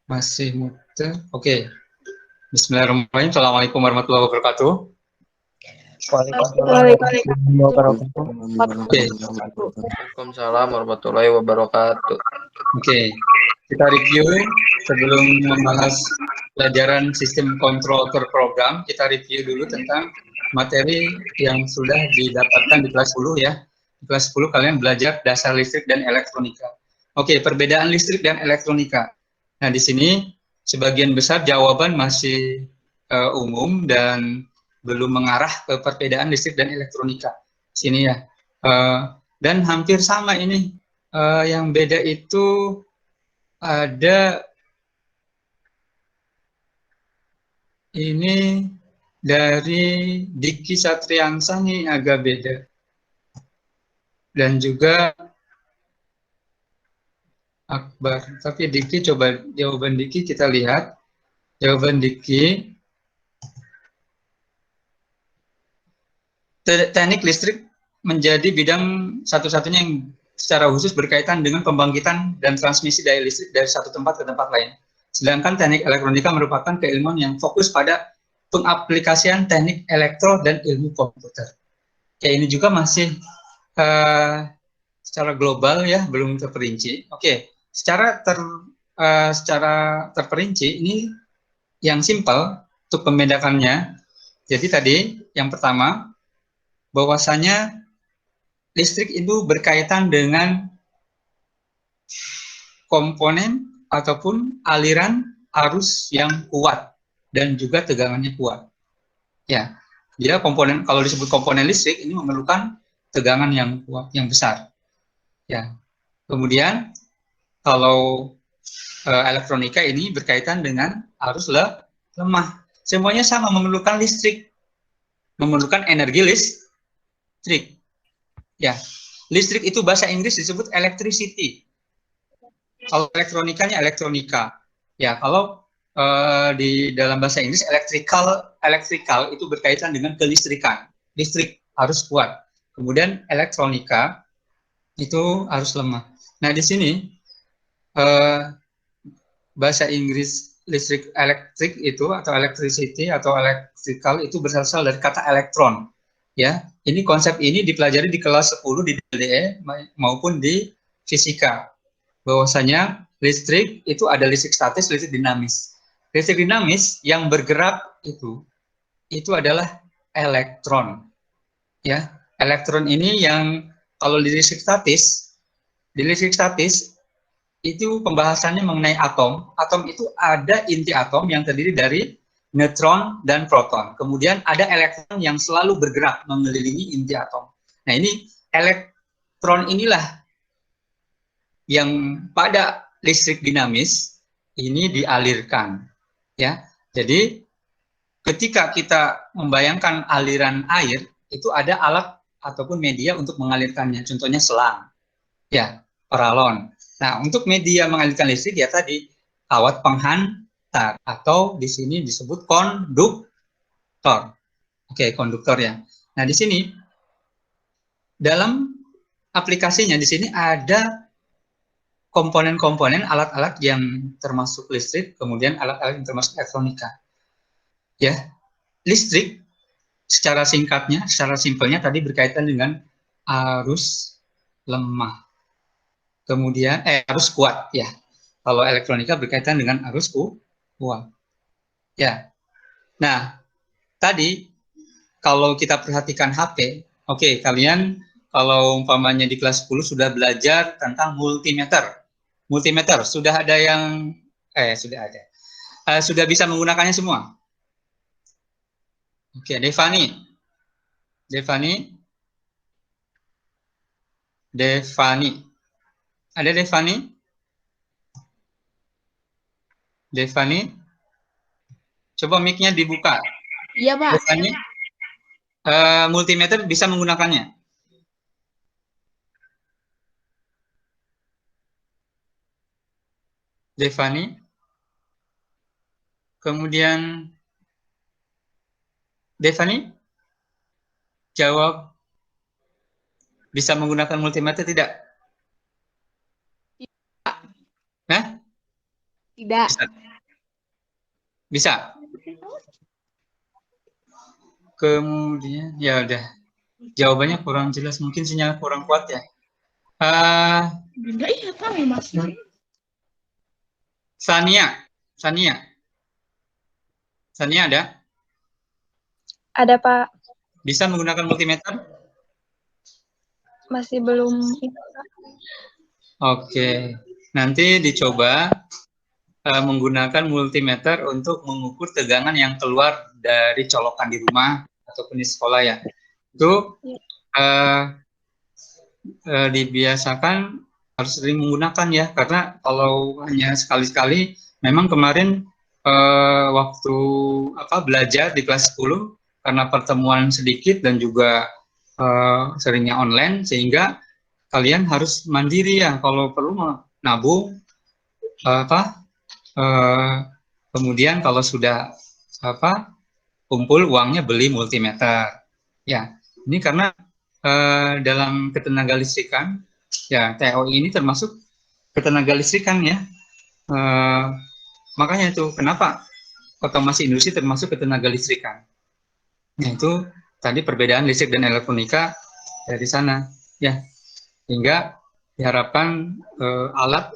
Masih muter. Oke. Bismillahirrahmanirrahim. Assalamualaikum warahmatullahi wabarakatuh. Waalaikumsalam warahmatullahi wabarakatuh. Oke. Waalaikumsalam warahmatullahi wabarakatuh. Oke. Kita review sebelum membahas pelajaran sistem kontrol terprogram. Kita review dulu tentang materi yang sudah didapatkan di kelas 10 ya. Di kelas 10 kalian belajar dasar listrik dan elektronika. Oke, perbedaan listrik dan elektronika. Nah, di sini sebagian besar jawaban masih umum dan belum mengarah ke perbedaan listrik dan elektronika. Sini ya. Dan hampir sama ini. Yang beda itu ada ini dari Diki Satriansa nih agak beda. Dan juga Akbar. Tapi Diki, coba jawaban Diki kita lihat. Jawaban Diki, teknik listrik menjadi bidang satu-satunya yang secara khusus berkaitan dengan pembangkitan dan transmisi daya listrik dari satu tempat ke tempat lain. Sedangkan teknik elektronika merupakan keilmuan yang fokus pada pengaplikasian teknik elektro dan ilmu komputer. Ya, ini juga masih secara global ya, belum terperinci. Oke, secara terperinci ini yang simpel untuk membedakannya. Jadi tadi yang pertama, bahwasanya listrik itu berkaitan dengan komponen ataupun aliran arus yang kuat dan juga tegangannya kuat. Ya, dia komponen, kalau disebut komponen listrik ini memerlukan tegangan yang kuat, yang besar. Ya, kemudian kalau elektronika ini berkaitan dengan arus lemah. Semuanya sama, memerlukan listrik, memerlukan energi listrik. Ya, listrik itu bahasa Inggris disebut electricity. Kalau elektronikanya elektronika. Ya, kalau di dalam bahasa Inggris electrical itu berkaitan dengan kelistrikan. Listrik harus kuat. Kemudian elektronika itu harus lemah. Nah, di sini bahasa Inggris listrik elektrik itu atau electricity atau electrical itu berasal dari kata elektron. Ya, ini konsep ini dipelajari di kelas 10 di DLE maupun di fisika. Bahwasanya listrik itu ada listrik statis, listrik dinamis. Listrik dinamis yang bergerak itu adalah elektron. Ya, elektron ini yang kalau di listrik statis itu pembahasannya mengenai atom. Atom itu ada inti atom yang terdiri dari neutron dan proton. Kemudian ada elektron yang selalu bergerak mengelilingi inti atom. Nah, ini elektron inilah yang pada listrik dinamis ini dialirkan. Ya, jadi ketika kita membayangkan aliran air, itu ada alat ataupun media untuk mengalirkannya. Contohnya selang, ya, paralon. Nah, untuk media mengalirkan listrik ya tadi kawat penghantar atau di sini disebut konduktor. Oke, konduktor ya. Nah, di sini dalam aplikasinya di sini ada komponen-komponen alat-alat yang termasuk listrik, kemudian alat-alat yang termasuk elektronika. Ya, listrik secara singkatnya, secara simpelnya tadi berkaitan dengan arus lemah. Kemudian arus kuat ya. Kalau elektronika berkaitan dengan arus kuat. Ya. Nah, tadi kalau kita perhatikan HP, oke, kalian kalau umpamanya di kelas 10 sudah belajar tentang multimeter. Multimeter sudah ada yang sudah ada. Sudah bisa menggunakannya semua. Oke, Devani. Ada Devani? Coba mic-nya dibuka. Iya, Pak. Devani, multimeter bisa menggunakannya. Devani. Kemudian Devani jawab, bisa menggunakan multimeter tidak? Nah, Tidak. Bisa. Bisa. Kemudian ya udah. Jawabannya kurang jelas, mungkin sinyal kurang kuat ya. Enggak, iya tahu Mas. Sania ada? Ada, Pak. Bisa menggunakan multimeter? Masih belum. Oke, nanti dicoba menggunakan multimeter untuk mengukur tegangan yang keluar dari colokan di rumah ataupun di sekolah ya. Itu dibiasakan harus sering menggunakan ya, karena kalau hanya sekali-sekali, memang kemarin waktu belajar di kelas 10 karena pertemuan sedikit dan juga seringnya online, sehingga kalian harus mandiri ya, kalau perlu nabung kemudian kalau sudah kumpul uangnya beli multimeter ya. Ini karena dalam ketenaga listrikan ya, TOI ini termasuk ketenaga listrikan ya, makanya itu kenapa otomasi industri termasuk ketenaga listrikan. Nah, itu tadi perbedaan listrik dan elektronika dari sana ya, hingga diharapkan alat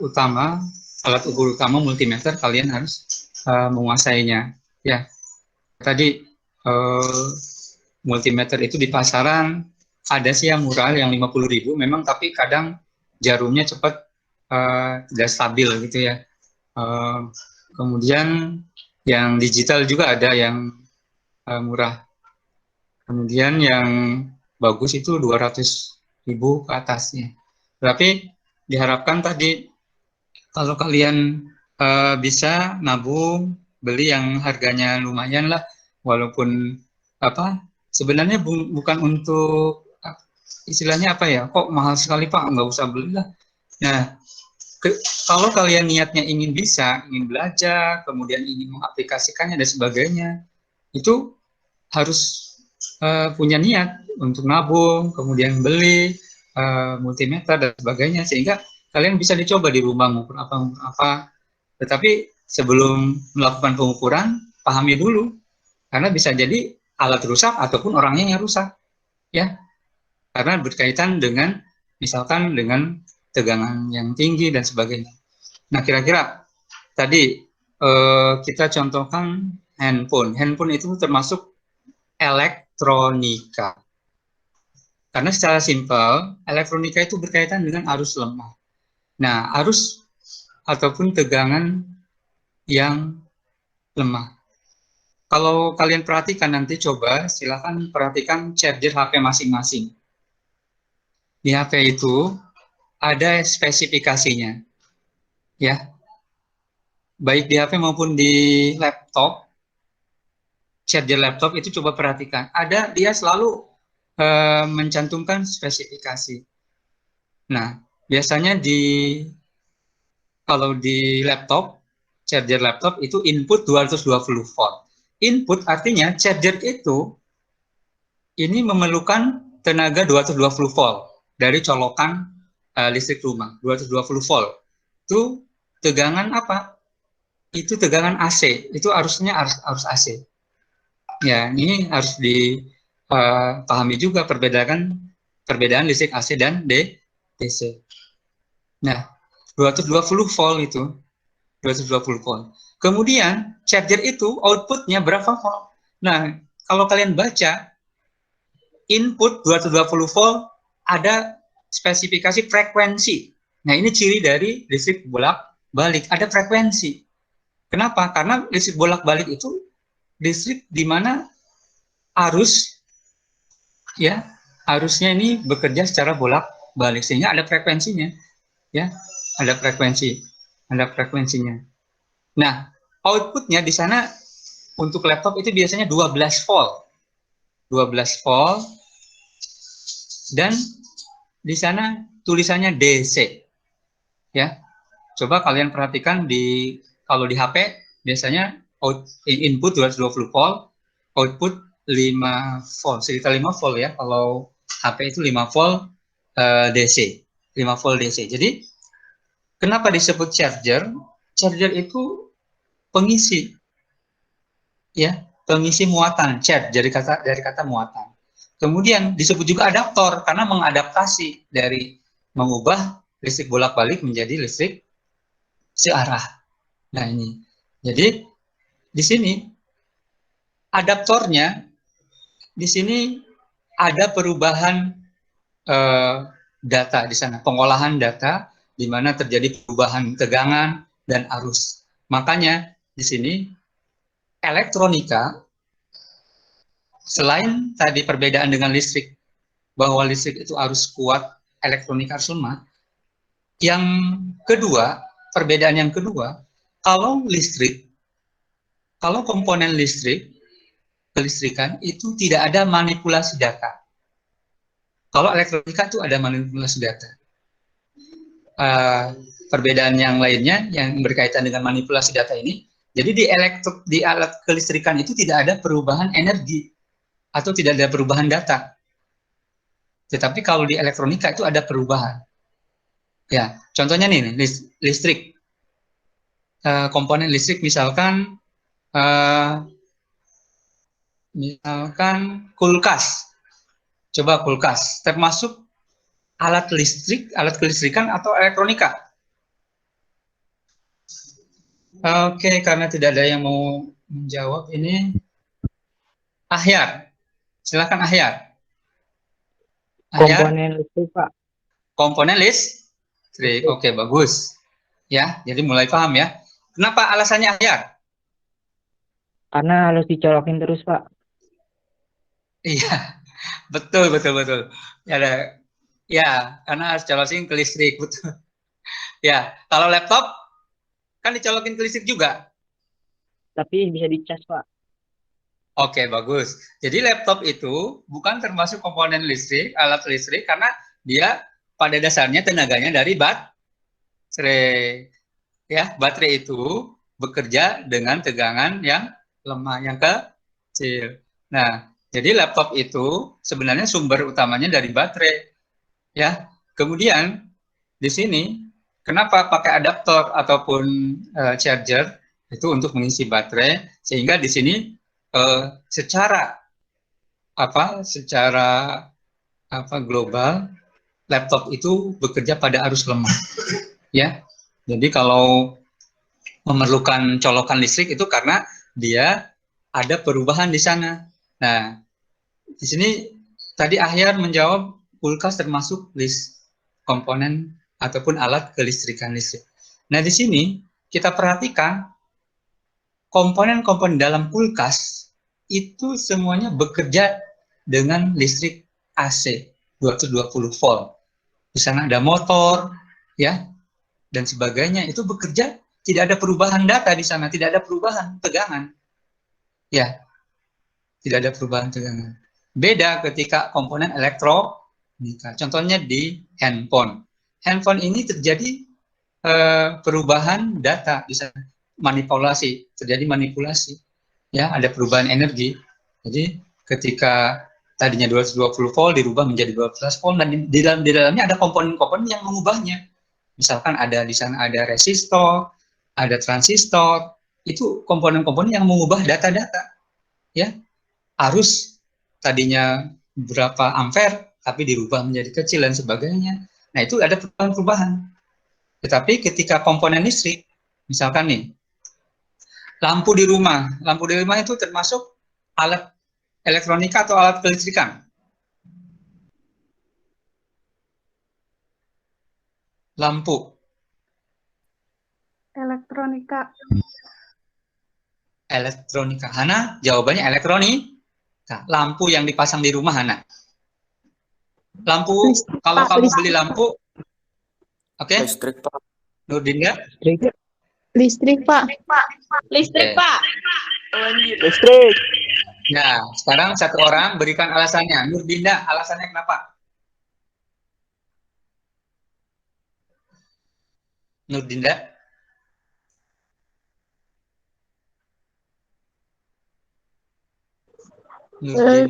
ukur utama multimeter kalian harus menguasainya ya. Tadi multimeter itu di pasaran ada sih yang murah yang 50.000 memang, tapi kadang jarumnya cepat tidak stabil gitu ya. Kemudian yang digital juga ada yang murah. Kemudian yang bagus itu 200.000 ke atasnya. Tapi diharapkan tadi kalau kalian bisa nabung beli yang harganya lumayan lah, walaupun sebenarnya bukan untuk istilahnya kok mahal sekali Pak, nggak usah beli lah. Nah, kalau kalian niatnya ingin belajar, kemudian ingin mengaplikasikannya dan sebagainya, itu harus punya niat untuk nabung, kemudian beli multimeter dan sebagainya, sehingga kalian bisa dicoba di rumah mengukur apa. Tetapi sebelum melakukan pengukuran, pahami dulu, karena bisa jadi alat rusak ataupun orangnya yang rusak, ya. Karena berkaitan dengan misalkan dengan tegangan yang tinggi dan sebagainya. Nah, kira-kira tadi kita contohkan handphone. Handphone itu termasuk elektronika. Karena secara simpel, elektronika itu berkaitan dengan arus lemah. Nah, arus ataupun tegangan yang lemah. Kalau kalian perhatikan nanti, coba silakan perhatikan charger HP masing-masing. Di HP itu ada spesifikasinya, ya. Baik di HP maupun di laptop, charger laptop itu coba perhatikan. Dia selalu mencantumkan spesifikasi. Nah, biasanya kalau di laptop, charger laptop itu input 220 volt. Input artinya charger itu ini memerlukan tenaga 220 volt dari colokan listrik rumah. 220 volt. Itu tegangan apa? Itu tegangan AC. Itu arusnya arus AC. Ya, ini harus dipahami juga perbedaan listrik AC dan DC. Nah, 220 volt itu 220 volt. Kemudian charger itu outputnya berapa volt? Nah, kalau kalian baca input 220 volt ada spesifikasi frekuensi. Nah, ini ciri dari listrik bolak-balik, ada frekuensi. Kenapa? Karena listrik bolak-balik itu listrik di mana arusnya ini bekerja secara bolak-balik, sehingga ada frekuensinya, ya, ada frekuensinya. Nah, outputnya di sana untuk laptop itu biasanya 12 volt, dan di sana tulisannya DC, ya. Coba kalian perhatikan kalau di HP biasanya input 220 volt, output 5 volt, sekitar 5 volt ya. Kalau HP itu 5 volt DC, 5 volt DC. Jadi kenapa disebut charger? Charger itu pengisi, ya, pengisi muatan, charge dari kata muatan. Kemudian disebut juga adaptor karena mengadaptasi dari mengubah listrik bolak-balik menjadi listrik searah. Nah ini, jadi di sini adaptornya di sini ada perubahan data di sana, pengolahan data di mana terjadi perubahan tegangan dan arus. Makanya di sini elektronika selain tadi perbedaan dengan listrik bahwa listrik itu arus kuat, elektronika arus lemah. Yang kedua, perbedaan yang kedua, kalau komponen listrik kelistrikan itu tidak ada manipulasi data. Kalau elektronika itu ada manipulasi data. Perbedaan yang lainnya yang berkaitan dengan manipulasi data ini, jadi di alat kelistrikan itu tidak ada perubahan energi atau tidak ada perubahan data. Tetapi kalau di elektronika itu ada perubahan. Ya, contohnya nih listrik. Komponen listrik misalkan kulkas. Coba kulkas termasuk alat listrik, alat kelistrikan atau elektronika? Oke, karena tidak ada yang mau menjawab ini. Ahyar, silakan Ahyar. Komponen listrik, Pak. Komponen listrik, oke, bagus. Ya, jadi mulai paham ya. Kenapa alasannya Ahyar? Karena harus dicolokin terus, Pak. Iya, betul. Ya, karena harus colokin ke listrik, betul. Ya, kalau laptop kan dicolokin ke listrik juga. Tapi bisa dicas, Pak. Oke, bagus. Jadi laptop itu bukan termasuk komponen listrik, alat listrik, karena dia pada dasarnya tenaganya dari baterai. Ya, baterai itu bekerja dengan tegangan yang lemah, yang kecil. Nah, jadi laptop itu sebenarnya sumber utamanya dari baterai. Ya, kemudian di sini kenapa pakai adaptor ataupun charger itu untuk mengisi baterai, sehingga di sini secara global laptop itu bekerja pada arus lemah, ya. Jadi kalau memerlukan colokan listrik itu karena dia ada perubahan di sana. Nah, di sini tadi Ahyar menjawab kulkas termasuk komponen ataupun alat kelistrikan listrik. Nah, di sini kita perhatikan komponen-komponen dalam kulkas itu semuanya bekerja dengan listrik AC 220 volt. Di sana ada motor, ya, dan sebagainya. Itu bekerja, tidak ada perubahan data di sana, tidak ada perubahan tegangan. Ya, tidak ada perubahan tegangan. Beda ketika komponen elektronika. Contohnya di handphone. Handphone ini terjadi perubahan data di sana, terjadi manipulasi. Ya, ada perubahan energi. Jadi ketika tadinya 220 volt dirubah menjadi 12 volt dan di dalamnya ada komponen-komponen yang mengubahnya. Misalkan ada di sana ada resistor, ada transistor, itu komponen-komponen yang mengubah data-data. Ya, arus tadinya berapa ampere tapi dirubah menjadi kecil dan sebagainya. Nah, itu ada perubahan-perubahan. Tetapi ketika komponen listrik, misalkan nih, lampu di rumah itu termasuk alat elektronika atau alat kelistrikan? Lampu. Elektronika. Elektronika. Hana, jawabannya elektronika. Lampu yang dipasang di rumah, Hana. Lampu, listrik, kalau kamu beli lampu, oke? Listrik, Pak. Nurdinda? Listrik, Pak. Listrik, Oke. Pak. Listrik. Nah, sekarang satu orang berikan alasannya. Nurdinda, alasannya kenapa? Nurdinda?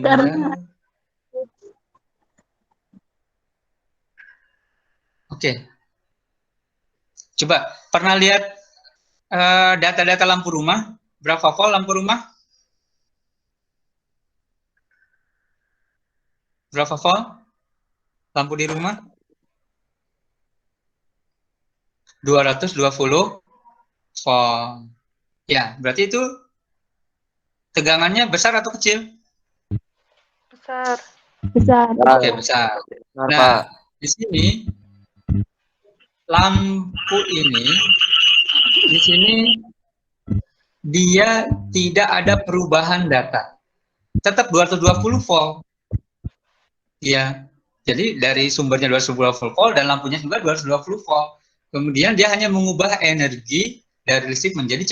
Karena Oke. Coba, pernah lihat data-data lampu rumah, berapa volt lampu rumah? Berapa volt lampu di rumah? 220 volt. Ya, berarti itu tegangannya besar atau kecil? Besar. Oke, besar. Benar, Nah, Pak. di sini lampu ini, di sini dia tidak ada perubahan data. Tetap 220 volt. Ya. Jadi dari sumbernya 220 volt dan lampunya juga 220 volt. Kemudian dia hanya mengubah energi dari listrik menjadi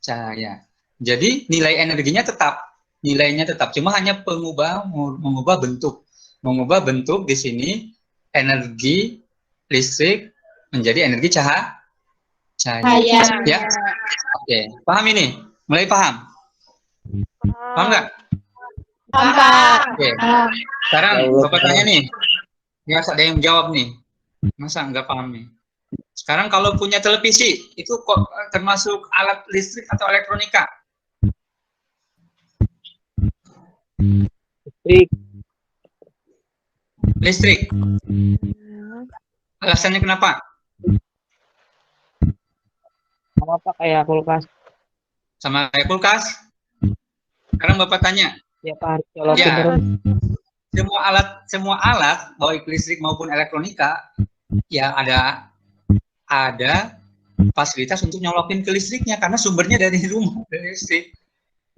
cahaya. Jadi nilai energinya tetap, nilainya tetap, cuma hanya mengubah bentuk. Mengubah bentuk di sini energi listrik menjadi energi cahaya. Ya. Oke, paham ini? Mulai paham? Paham nggak? Oke. Sekarang Bapak tanya nih. Ya, ada yang jawab nih. Masa nggak paham nih? Sekarang kalau punya televisi, itu kok termasuk alat listrik atau elektronika? Listrik. Alasannya kenapa? Sama Pak kayak kulkas. Sama kayak kulkas. Sekarang Bapak tanya. Ya Pak, harus colokin Ya. terus. Semua alat baik listrik maupun elektronika ya ada fasilitas untuk nyolokin ke listriknya karena sumbernya dari rumah, dari listrik.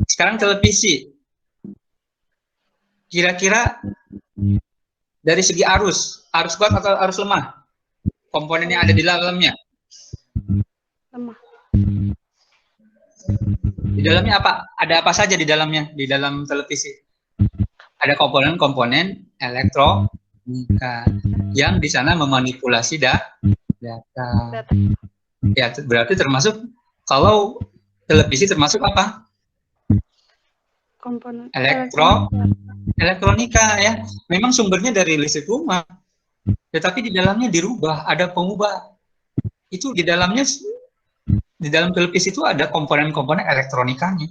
Sekarang televisi. Kira-kira dari segi arus kuat atau arus lemah? Komponen yang ada di dalamnya. Lemah. Di dalamnya apa? Ada apa saja di dalamnya, di dalam televisi? Ada komponen-komponen elektronika yang di sana memanipulasi data. Ya, berarti termasuk, kalau televisi termasuk apa? Komponen Elektronika ya. Memang sumbernya dari listrik rumah, tetapi di dalamnya dirubah, ada pengubah. Itu di dalam televisi itu ada komponen-komponen elektronikanya.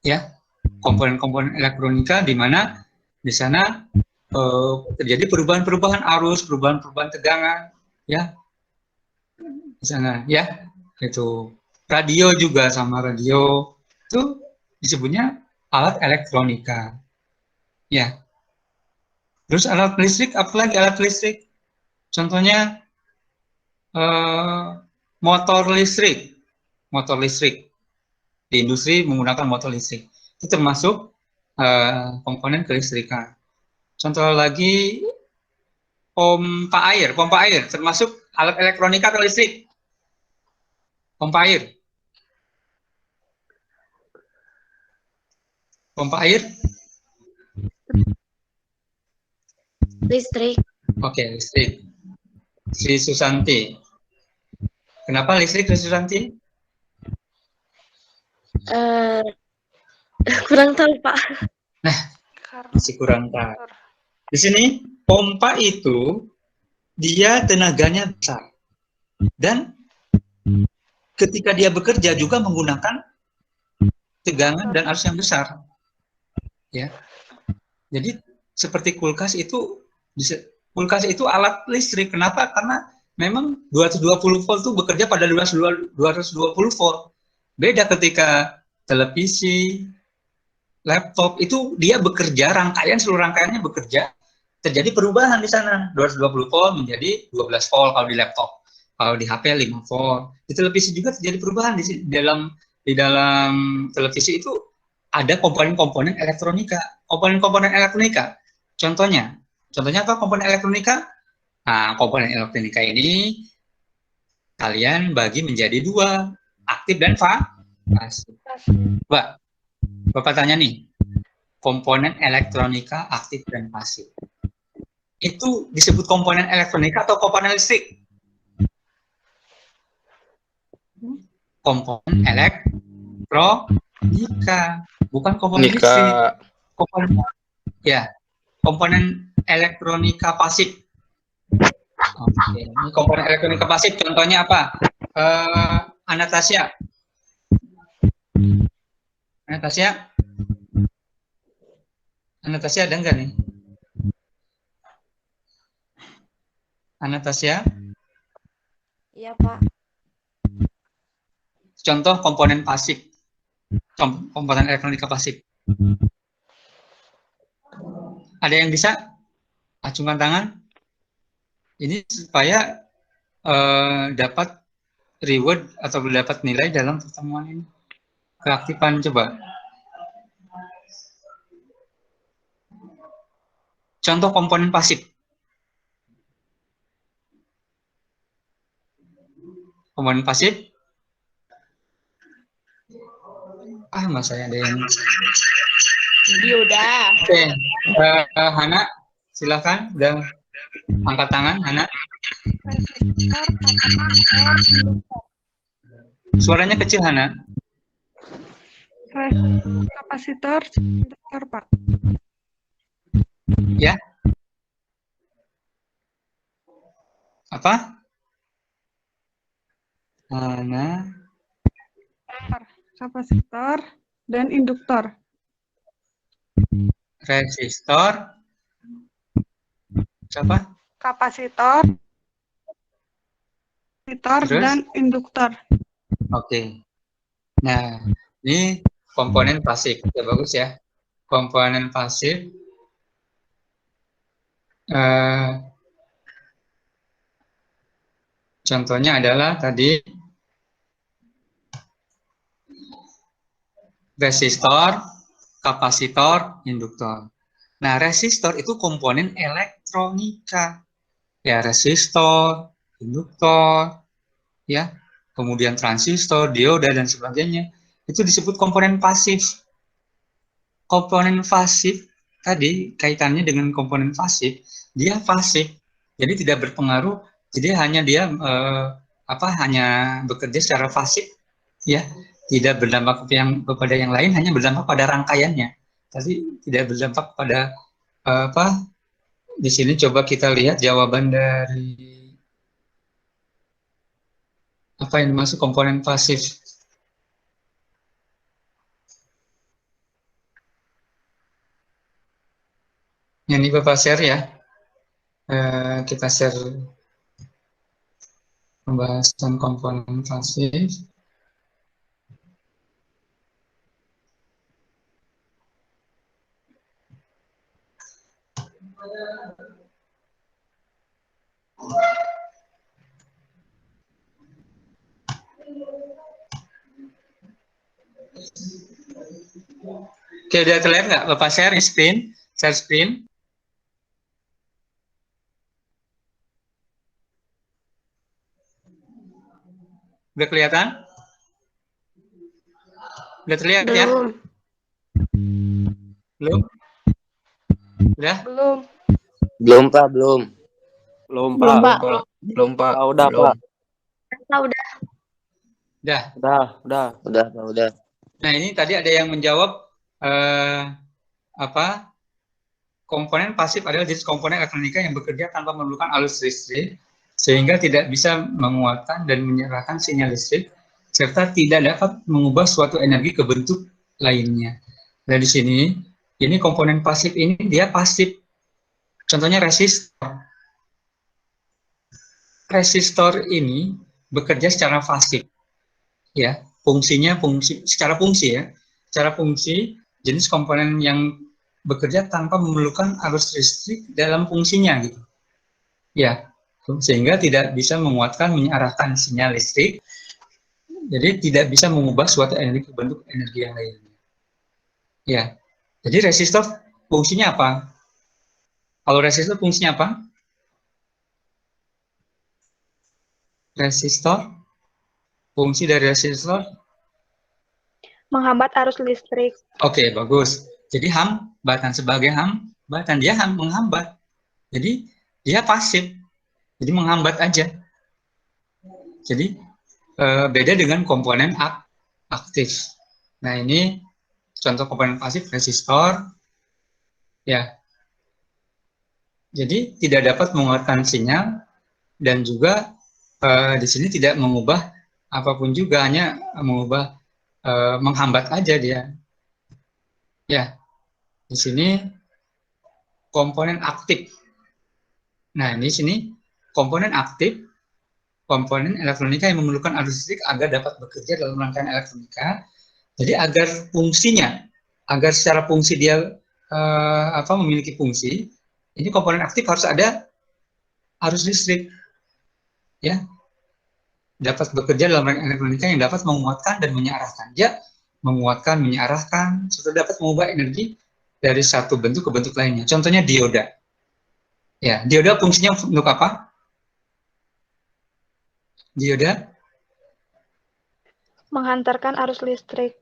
Ya, komponen-komponen elektronika di mana di sana terjadi perubahan-perubahan arus, perubahan-perubahan tegangan, ya. Di sana, ya. Itu radio juga, sama radio itu disebutnya alat elektronika. Ya. Terus alat listrik, apalagi alat listrik? Contohnya motor listrik. Motor listrik. Di industri menggunakan motor listrik. Itu termasuk komponen kelistrikan. Contoh lagi pompa air. Pompa air termasuk alat elektronika atau listrik? Pompa air. Pompa air? listrik. Oke, listrik. Sri Susanti. Kenapa listrik, Sri Susanti? Kurang tahu, Pak. Nah, masih kurang tahu. Di sini pompa itu dia tenaganya besar dan ketika dia bekerja juga menggunakan tegangan dan arus yang besar. Ya, jadi seperti kulkas itu alat listrik. Kenapa? Karena memang 220 volt itu bekerja pada 220 volt. Beda ketika televisi, laptop itu dia bekerja, seluruh rangkaiannya bekerja, terjadi perubahan di sana. 220 volt menjadi 12 volt kalau di laptop. Kalau di HP 5 volt. Di televisi juga terjadi perubahan di dalam televisi itu ada komponen-komponen elektronika. Komponen-komponen elektronika. Contohnya apa komponen elektronika? Nah, komponen elektronika ini kalian bagi menjadi dua, aktif dan pasif. Bapak tanya nih, komponen elektronika aktif dan pasif. Itu disebut komponen elektronika atau komponen listrik? Komponen elektronika, bukan komponen listrik. Komponen elektronika pasif. Oke, ini komponen elektronika pasif contohnya apa? Anastasia. Anastasia. Anastasia ada enggak nih? Anastasia. Iya, Pak. Contoh komponen pasif. Komponen elektronika pasif. Ada yang bisa? Acungkan tangan. Ini supaya dapat reward atau dapat nilai dalam pertemuan ini. Keaktifan coba. Contoh komponen pasif. Komponen pasif. Mas saya ada yang. Dia udah. Oke, Hana, silakan. Udah angkat tangan, Hana. Suaranya kecil, Hana. Kapasitor, induktor, Pak. Ya. Apa? Hana. Kapasitor dan induktor. Resistor. Siapa? Kapasitor, Terus? dan induktor. Oke. Nah, ini komponen pasif. Ya, bagus ya. Komponen pasif. Contohnya adalah tadi resistor, kapasitor, induktor. Nah, resistor itu komponen elektronika. Ya, resistor, induktor, ya, kemudian transistor, dioda, dan sebagainya. Itu disebut komponen pasif. Komponen pasif tadi kaitannya dengan komponen pasif, dia pasif, jadi tidak berpengaruh, jadi hanya dia hanya bekerja secara pasif, ya, tidak berdampak kepada yang lain, hanya berdampak pada rangkaiannya. Tadi tidak berdampak pada di sini coba kita lihat jawaban dari apa yang dimaksud komponen pasif. Yang ini Bapak share ya. Kita share pembahasan komponen pasif. Oke, udah terlihat nggak Bapak share screen? Share screen. Udah kelihatan? Udah terlihat ya? Belum? Udah? Belum. Belum, Pak, belum. Belum, Belum, Pak. Belum, Pak. Ah, udah, belum. Pak. Udah. Udah. Udah, Pak, udah. Nah, ini tadi ada yang menjawab komponen pasif adalah jenis komponen elektronika yang bekerja tanpa memerlukan arus listrik, sehingga tidak bisa menguatkan dan menyerahkan sinyal listrik, serta tidak dapat mengubah suatu energi ke bentuk lainnya. Nah, di sini, ini komponen pasif ini dia pasif. Contohnya resistor. Resistor ini bekerja secara pasif. Ya, secara fungsi jenis komponen yang bekerja tanpa memerlukan arus listrik dalam fungsinya gitu. Ya, sehingga tidak bisa menguatkan mengarahkan sinyal listrik. Jadi tidak bisa mengubah suatu energi ke bentuk energi yang lainnya. Ya. Jadi resistor fungsinya apa? Kalau resistor fungsinya apa? Fungsi dari resistor Menghambat arus listrik. Oke, bagus. Jadi hambatan sebagai hambatan, dia menghambat. Jadi dia pasif. Jadi menghambat aja. Jadi beda dengan komponen aktif. Nah, ini contoh komponen pasif resistor. Ya. Jadi tidak dapat mengeluarkan sinyal dan juga di sini tidak mengubah apapun juga, hanya mengubah, menghambat aja dia. Ya, di sini komponen aktif. Nah, di sini komponen aktif, komponen elektronika yang memerlukan arus listrik agar dapat bekerja dalam rangkaian elektronika. Jadi agar fungsinya, agar secara fungsi dia memiliki fungsi, ini komponen aktif harus ada arus listrik, ya, dapat bekerja dalam rangkaian elektronika yang dapat menguatkan dan menyearahkan. Ya, menguatkan, menyearahkan, serta dapat mengubah energi dari satu bentuk ke bentuk lainnya. Contohnya dioda. Ya, dioda fungsinya untuk apa? Dioda Menghantarkan arus listrik.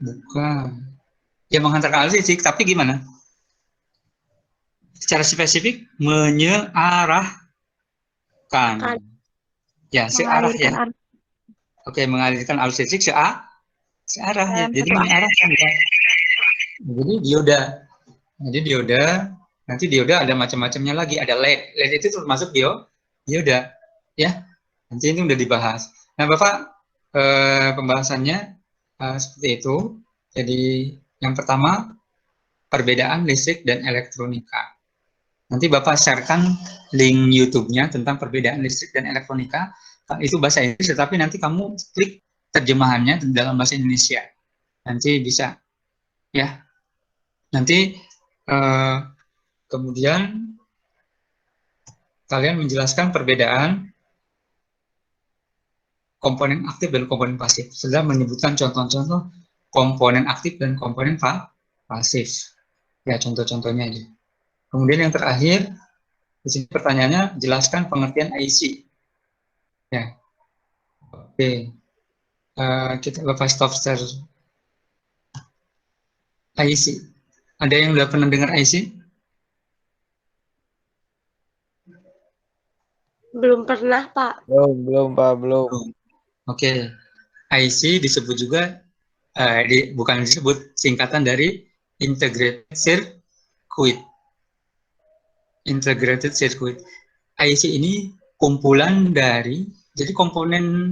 bukan. Ya, menghantarkan arus listrik, tapi gimana? Secara spesifik, menyearahkan. Ya, searah Mengalirkan ya. arus Oke, mengalirkan arus listrik searah ya. dalam Jadi satu arah. mengarahkan ya. Jadi dioda. Jadi dioda, nanti dioda ada macam-macamnya lagi. Ada LED. LED itu termasuk dioda. Ya, nanti ini udah dibahas. Nah, Bapak, pembahasannya seperti itu. Jadi yang pertama, perbedaan listrik dan elektronika. Nanti Bapak sharekan link YouTube-nya tentang perbedaan listrik dan elektronika. Itu bahasa Inggris, tetapi nanti kamu klik terjemahannya dalam bahasa Indonesia. Nanti bisa, ya. Nanti kemudian kalian menjelaskan perbedaan komponen aktif dan komponen pasif. Sudah menyebutkan contoh-contoh komponen aktif dan komponen pasif. Ya, contoh-contohnya aja. Kemudian yang terakhir, di sini pertanyaannya, jelaskan pengertian IC. Ya, oke. Kita lepas stop share IC. Ada yang udah pernah dengar IC? Belum pernah, Pak. Belum, Pak, belum. Oke. IC disebut juga, bukan disebut, singkatan dari Integrated Circuit. Integrated Circuit. IC ini kumpulan dari, jadi komponen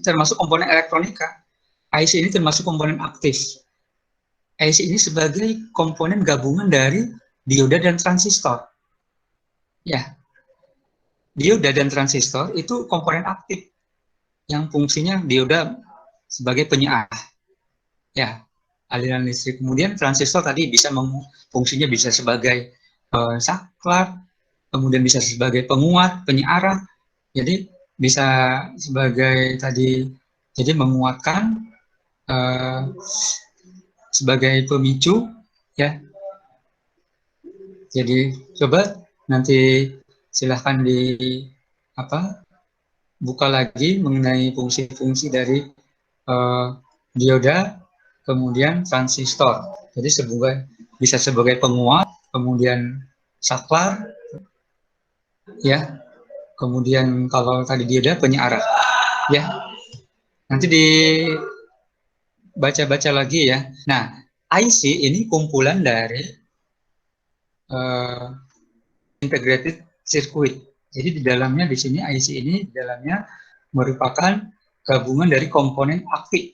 termasuk komponen elektronika. IC ini termasuk komponen aktif. IC ini sebagai komponen gabungan dari dioda dan transistor. Ya, dioda dan transistor itu komponen aktif yang fungsinya dioda sebagai penyearah. Ya, aliran listrik. Kemudian transistor tadi bisa fungsinya bisa sebagai saklar, kemudian bisa sebagai penguat, penyearah. Jadi bisa sebagai tadi, jadi menguatkan, sebagai pemicu, ya. Jadi coba nanti silahkan buka lagi mengenai fungsi-fungsi dari dioda, kemudian transistor. Jadi bisa sebagai penguat, kemudian saklar, ya. Kemudian kalau tadi dioda penyearah, ya. Nanti dibaca-baca lagi ya. Nah, IC ini kumpulan dari integrated circuit. Jadi di dalamnya di sini IC ini di dalamnya merupakan gabungan dari komponen aktif,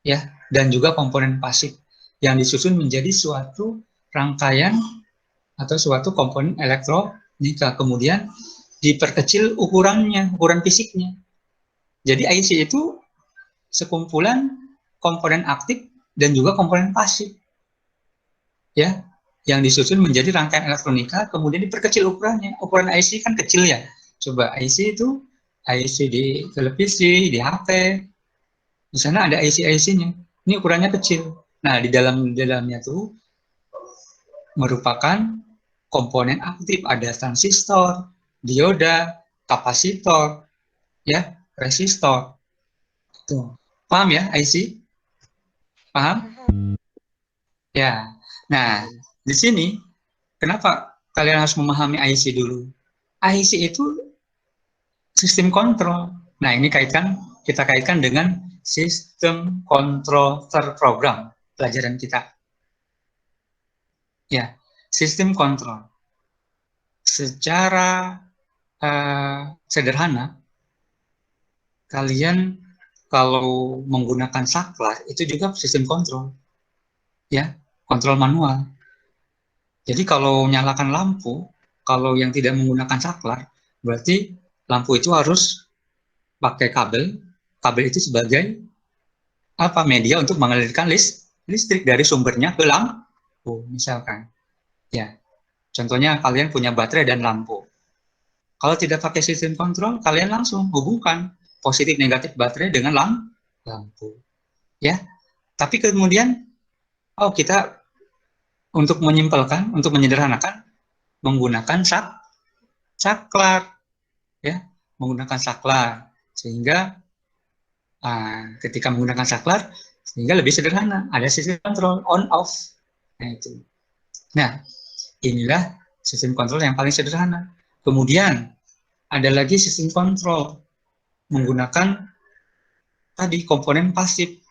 ya, dan juga komponen pasif yang disusun menjadi suatu rangkaian atau suatu komponen elektronika. Kemudian diperkecil ukurannya, ukuran fisiknya. Jadi IC itu sekumpulan komponen aktif dan juga komponen pasif, ya, yang disusun menjadi rangkaian elektronika, kemudian diperkecil ukurannya. Ukuran IC kan kecil ya. Coba IC itu IC di televisi, di HP, di sana ada IC-IC-nya. Ini ukurannya kecil. Nah, di dalamnya tuh merupakan komponen aktif, ada transistor, dioda, kapasitor, ya, resistor. Tuh. Paham ya IC? Paham? Ya. Nah, di sini kenapa kalian harus memahami IC dulu? IC itu sistem kontrol. Nah, ini kita kaitkan dengan sistem kontrol terprogram pelajaran kita. Ya, sistem kontrol. Secara sederhana, kalian kalau menggunakan saklar itu juga sistem kontrol, ya, kontrol manual. Jadi kalau nyalakan lampu, kalau yang tidak menggunakan saklar, berarti lampu itu harus pakai kabel. Kabel itu sebagai apa? Media untuk mengalirkan listrik dari sumbernya ke lampu, misalkan. Ya, contohnya kalian punya baterai dan lampu. Kalau tidak pakai sistem kontrol, kalian langsung hubungkan positif negatif baterai dengan lampu. Ya, tapi kemudian kita untuk menyimpulkan, untuk menyederhanakan menggunakan saklar, ya, menggunakan saklar sehingga ketika menggunakan saklar sehingga lebih sederhana, ada sistem kontrol on off. Nah itu. Nah, inilah sistem kontrol yang paling sederhana. Kemudian ada lagi sistem kontrol menggunakan tadi komponen pasif,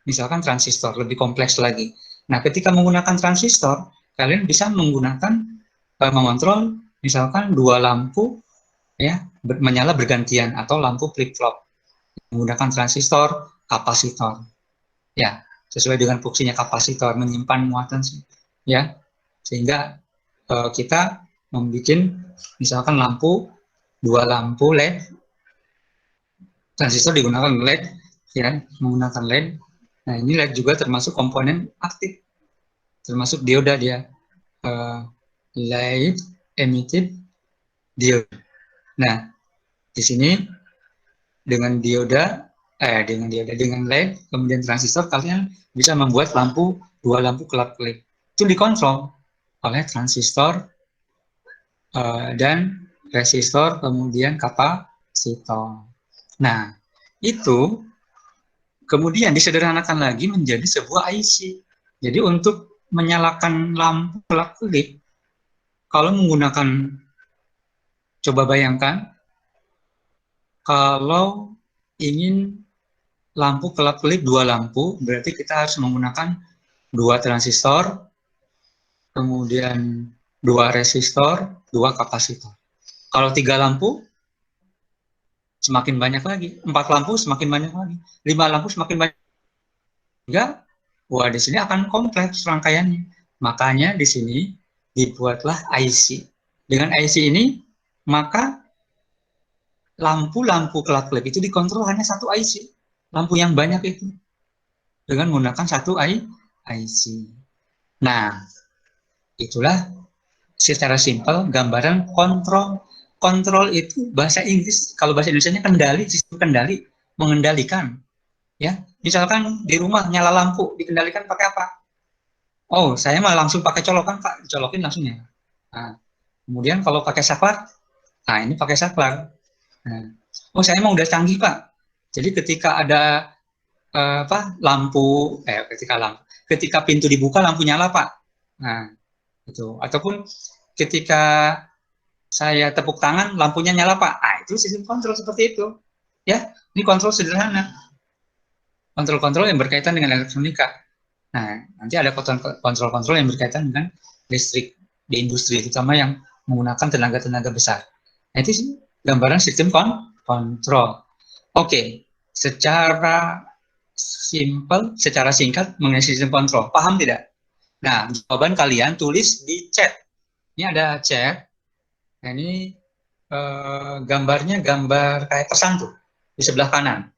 misalkan transistor, lebih kompleks lagi. Nah, ketika menggunakan transistor, kalian bisa menggunakan mengontrol misalkan dua lampu, ya, menyala bergantian atau lampu flip-flop menggunakan transistor, kapasitor, ya, sesuai dengan fungsinya kapasitor, menyimpan muatan, ya, sehingga kita membuat misalkan dua lampu LED, transistor digunakan LED, ya, menggunakan LED. Nah, ini LED juga termasuk komponen aktif, termasuk dioda dia, light emitted diode. Nah, di sini dengan LED, kemudian transistor, kalian bisa membuat dua lampu kelap-kelip. Itu dikontrol oleh transistor dan resistor, kemudian kapasitor. Nah, itu kemudian disederhanakan lagi menjadi sebuah IC. Jadi untuk menyalakan lampu kelap-kelip, kalau menggunakan, coba bayangkan, kalau ingin lampu kelap-kelip dua lampu, berarti kita harus menggunakan dua transistor, kemudian dua resistor, dua kapasitor. Kalau tiga lampu, semakin banyak lagi. 4 lampu semakin banyak lagi. 5 lampu semakin banyak. Sehingga, di sini akan kompleks rangkaiannya. Makanya di sini dibuatlah IC. Dengan IC ini, maka lampu-lampu kelap-kelip itu dikontrol hanya satu IC. Lampu yang banyak itu. Dengan menggunakan satu IC. Nah, itulah secara simpel gambaran kontrol. Kontrol itu bahasa Inggris, kalau bahasa Indonesianya kendali, sistem kendali, mengendalikan. Ya, misalkan di rumah nyala lampu, dikendalikan pakai apa? Oh, saya mah langsung pakai colokan, Pak, dicolokin langsung ya. Nah, kemudian kalau pakai saklar, ini pakai saklar. Nah, oh, saya mah udah canggih, Pak. Jadi ketika ada ketika pintu dibuka lampu nyala, Pak. Nah, itu. Ataupun ketika saya tepuk tangan, lampunya nyala, Pak. Itu sistem kontrol seperti itu. Ya, ini kontrol sederhana. Kontrol-kontrol yang berkaitan dengan elektronika. Nah, nanti ada kontrol-kontrol yang berkaitan dengan listrik di industri, terutama yang menggunakan tenaga-tenaga besar. Nah, itu sih gambaran sistem kontrol. Oke, secara simpel, secara singkat mengenai sistem kontrol. Paham tidak? Nah, jawaban kalian tulis di chat. Ini ada chat. Nah, ini gambarnya gambar kayak pesan tuh di sebelah kanan.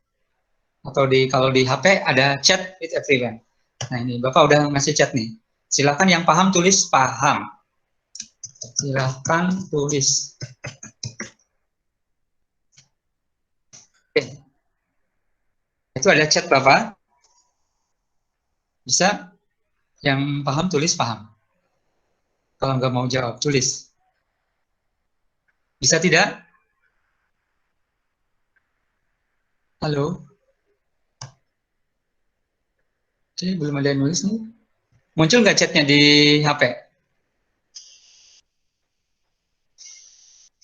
Atau kalau di HP ada chat with everyone. Nah, ini Bapak udah ngasih chat nih. Silakan yang paham tulis paham. Silakan tulis. Oke. Itu ada chat Bapak. Bisa yang paham tulis paham. Kalau nggak mau jawab tulis. Bisa tidak? Halo? Oke, belum ada yang nulis nih. Muncul nggak chatnya di HP?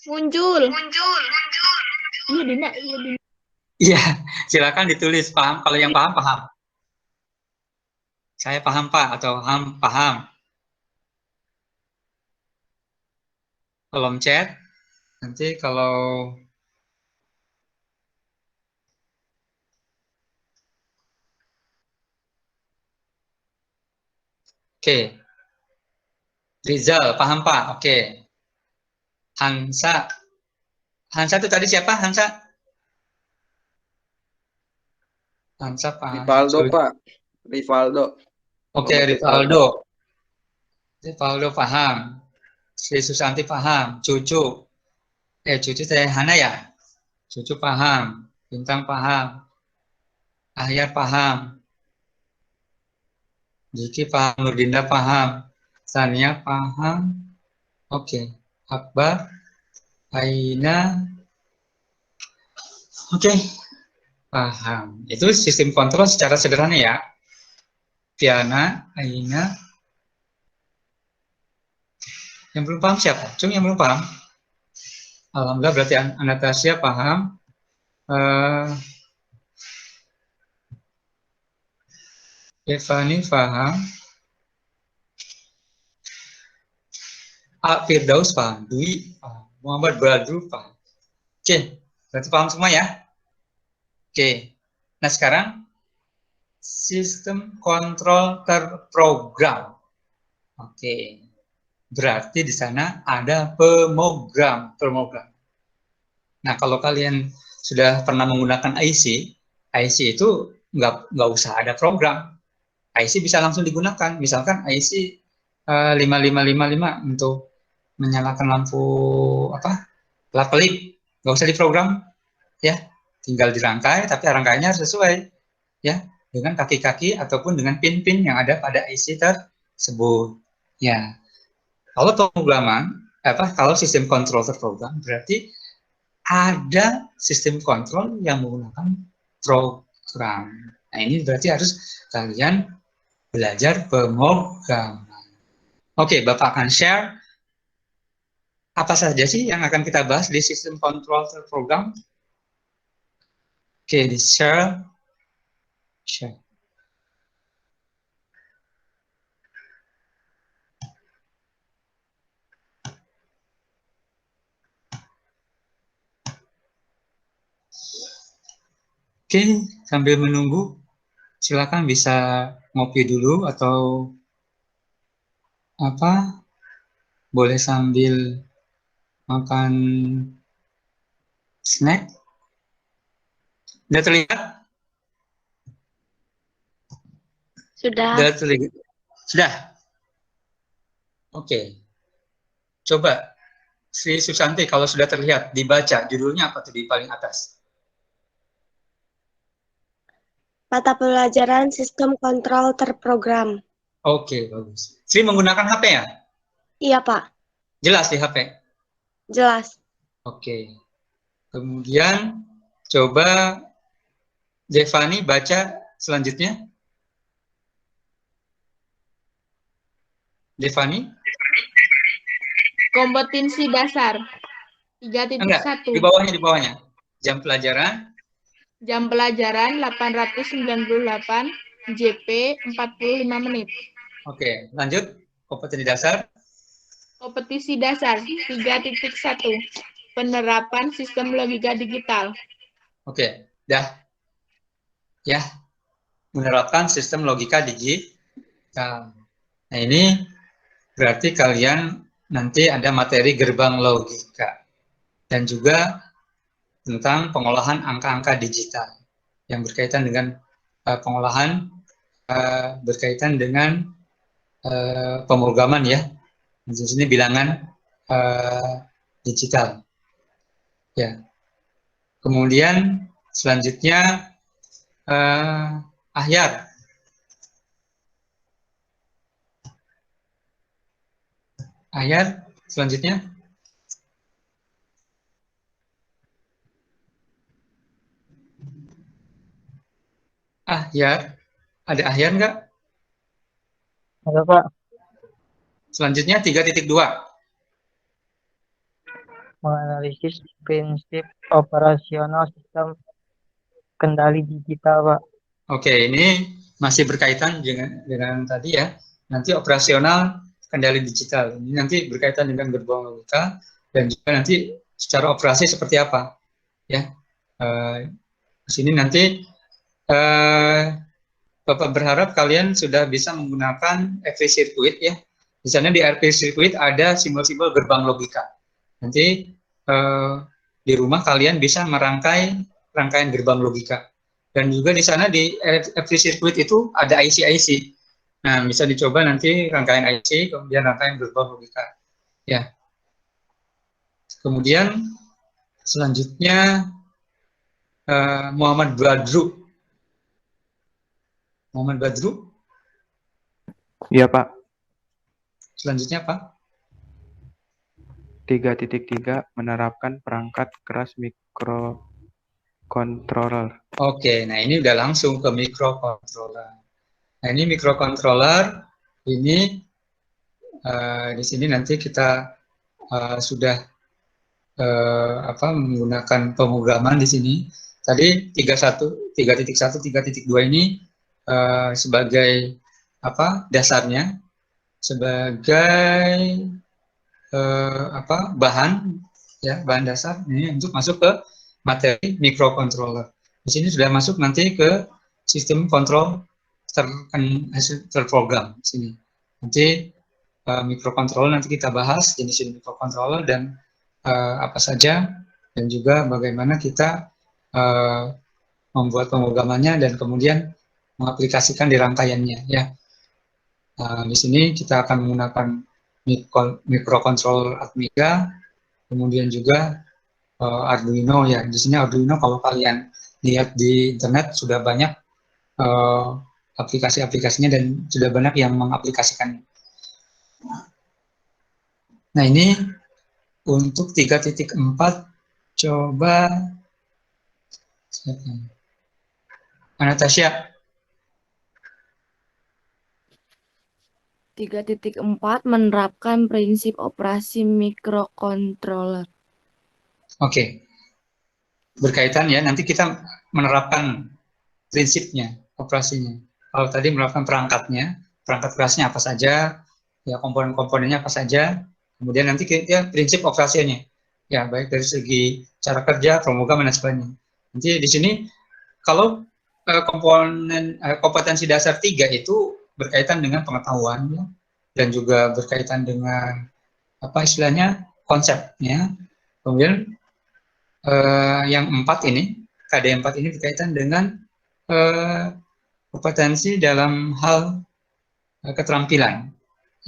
Muncul. Iya, Dina. Iya, Dina. Iya, silakan ditulis paham. Kalau yang paham, paham. Saya paham, Pak, atau paham. Kolom chat. Nanti kalau Oke. Rizal, paham Pak? Oke. Hansa. Hansa itu tadi siapa? Hansa? Hansa paham. Rivaldo, Pak. Rivaldo. Oke, Rivaldo. Rivaldo paham. Sri Susanti paham. Cucu. Cucu saya Hana ya? Cucu paham. Bintang paham. Ahyar paham. Jiki paham. Nurdinda paham. Sania paham. Oke. Akbar. Aina. Oke. Paham. Itu sistem kontrol secara sederhana ya. Tiana, Aina. Yang belum paham siapa? Cung yang belum paham? Alhamdulillah berarti Anastasia paham. Evani paham. Firdaus paham. Dwi paham. Muhammad Badru paham. Oke, berarti paham semua ya? Oke. Nah sekarang sistem kontrol terprogram. Oke. Berarti di sana ada pemogram. Nah, kalau kalian sudah pernah menggunakan IC itu nggak usah ada program. IC bisa langsung digunakan. Misalkan IC 5555 untuk menyalakan lampu kelap-kelip, nggak usah diprogram, ya. Tinggal dirangkai, tapi rangkaiannya harus sesuai, ya, dengan kaki-kaki ataupun dengan pin-pin yang ada pada IC tersebut, ya. Kalau pemrograman, kalau sistem kontrol terprogram, berarti ada sistem kontrol yang menggunakan program. Nah, ini berarti harus kalian belajar pemrograman. Oke, Bapak akan share apa saja sih yang akan kita bahas di sistem kontrol terprogram. Oke, di share. Oke, sambil menunggu, silakan bisa ngopi dulu atau boleh sambil makan snack. Sudah terlihat? Sudah. Sudah terlihat? Sudah? Oke. Coba, Sri Susanti, kalau sudah terlihat, dibaca judulnya apa tuh di paling atas? Mata pelajaran sistem kontrol terprogram. Oke, bagus. Sri menggunakan HP ya? Iya, Pak. Jelas di HP? Jelas. Oke. Kemudian, coba Devani baca selanjutnya. Devani? Kompetensi dasar 3.1. Enggak, di bawahnya. Jam pelajaran 898 JP 45 menit. Oke, lanjut. Kompetensi dasar. Kompetisi dasar 3.1. Penerapan sistem logika digital. Oke, dah. Ya, menerapkan sistem logika digital. Nah, ini berarti kalian nanti ada materi gerbang logika. Dan juga tentang pengolahan angka-angka digital yang berkaitan dengan pengolahan berkaitan dengan pemrograman ya, di sini bilangan digital ya. Kemudian selanjutnya Ahyar. Selanjutnya. Ahyar, ada Ahyar nggak? Halo Pak, Selanjutnya 3.2. menganalisis prinsip operasional sistem kendali digital Pak. Oke, ini masih berkaitan dengan tadi ya. Nanti operasional kendali digital. Ini nanti berkaitan dengan gerbang logika dan juga nanti secara operasi seperti apa. Ya, di sini nanti Bapak berharap kalian sudah bisa menggunakan FP Circuit ya. Di sana di FP Circuit ada simbol-simbol gerbang logika. Nanti di rumah kalian bisa merangkai rangkaian gerbang logika. Dan juga di sana di FP Circuit itu ada IC-IC. Nah, bisa dicoba nanti rangkaian IC, kemudian rangkaian gerbang logika. Ya. Kemudian selanjutnya Muhammad Badru. Muhammad Badru. Iya, Pak. Selanjutnya apa? 3.3 menerapkan perangkat keras microcontroller. Oke, nah ini udah langsung ke microcontroller. Nah, ini microcontroller ini di sini nanti kita sudah menggunakan pemrograman di sini. Tadi 3.1, 3.2 ini sebagai dasarnya, sebagai bahan dasar ini untuk masuk ke materi microcontroller. Di sini sudah masuk nanti ke sistem kontrol terprogram sini. Nanti microcontroller nanti kita bahas jenis microcontroller dan apa saja, dan juga bagaimana kita membuat pemrogramannya dan kemudian mengaplikasikan di rangkaiannya ya. Di sini kita akan menggunakan microcontroller Atmega, kemudian juga Arduino ya. Di sini Arduino kalau kalian lihat di internet sudah banyak aplikasi-aplikasinya dan sudah banyak yang mengaplikasikannya. Nah, ini untuk 3.4 coba Anastasia. 3.4 menerapkan prinsip operasi microcontroller. Oke. Berkaitan ya, nanti kita menerapkan prinsipnya, operasinya. Kalau tadi menerapkan perangkatnya, perangkat kerasnya apa saja, ya komponen-komponennya apa saja, kemudian nanti kita prinsip operasinya. Ya, baik dari segi cara kerja, pemrograman dan sebagainya. Nanti di sini kalau kompetensi dasar 3 itu berkaitan dengan pengetahuan ya, dan juga berkaitan dengan konsepnya. Kemudian yang 4 ini, KD 4 ini berkaitan dengan kompetensi dalam hal keterampilan